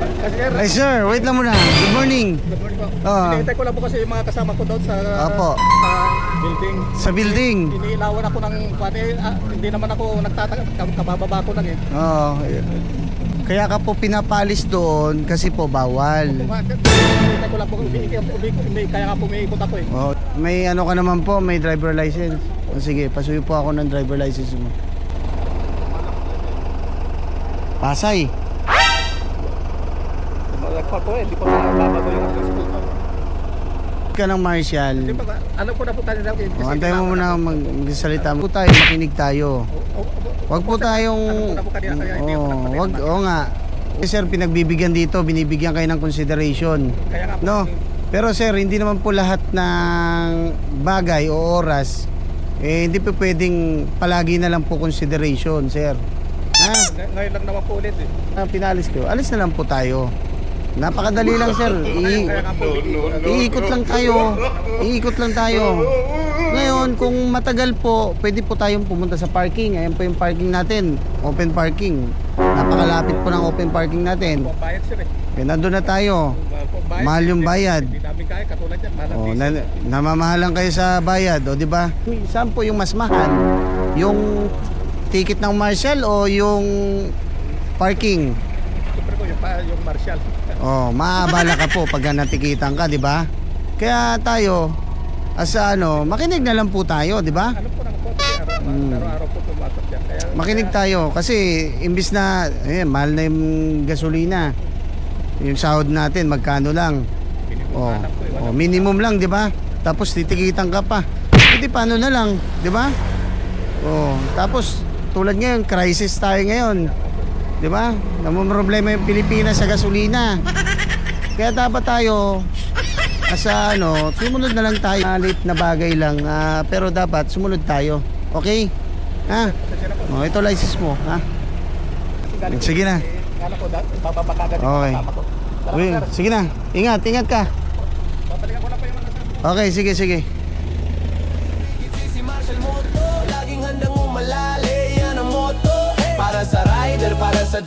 Kasi sir, Ay sir, wait lang muna. Good morning. good morning po. Oo. Hinihintay ko lang po kasi yung mga kasama ko doon sa Opo. building. Sa building. Iniilawan ako ng hindi naman ako nagtataka, kabababa ko lang eh. Oo. Kaya ka po pinapalis doon kasi po bawal. Hinihintay ko lang po, kaya nga pumiikot ako eh. Oh, may ano ka naman po, may driver license. O sige, pasuyo po ako ng driver license mo. Pasay. Malagpa po eh, di pa babago yung address ko. Ka ng Marshall. Di ba, alam ko na po kanina. O, antayin mo muna magsalita mo. Tayo, makinig tayo. Wag po tayong oo nga. Sir, pinagbibigyan dito, binibigyan kayo ng consideration. Kaya nga po, No. Pero sir, hindi naman po lahat ng bagay o oras hindi po pwedeng palagi na lang po consideration, sir. Ha? ngayon lang naman po ulit eh. Pinalis ko. Alis na lang po tayo. Napakadali lang, sir. Kaya nga po, Iikot lang tayo. Iikot lang tayo. Ngayon, kung matagal po, pwede po tayong pumunta sa parking. Ayan po yung parking natin. Open parking. Napakalapit po ng open parking natin. bayad sir eh. Nandun na tayo. Mahal yung bayad. Hindi namin kaya, katulad yan. Namamahalan kayo sa bayad, o di ba? Saan po yung mas mahal? Yung ticket ng Marshall o yung parking? Siyempre ko, yung Marshall. Maabala ka po pag natikitan ka, di ba? Kaya tayo, makinig na lang po tayo, di ba? Ano po naman po, kasi araw-araw po pumasok yan. Makinig tayo kasi imbis na mahal na yung gasolina. Yung sahod natin magkano lang? Minimum lang, di ba? Tapos titikitan ka pa. Hindi paano na lang, di ba? Tapos tulad ngayon, crisis tayo ngayon. Di ba? Namumroblema yung Pilipinas sa gasolina. Kaya dapat tayo sumunod na lang tayo. Late na bagay lang, pero dapat sumunod tayo. Okay? Ha? Ito license mo, ha? Sige na. Kala ko, bababa ka agad yung Okay. kasama ko. Uy, sige na. Ingat ka. Babalikan ko lang pa yung mga kasama. Okay, sige. Si Marshall Moto, laging handang umalali. Yan ang moto para sa rider, para sa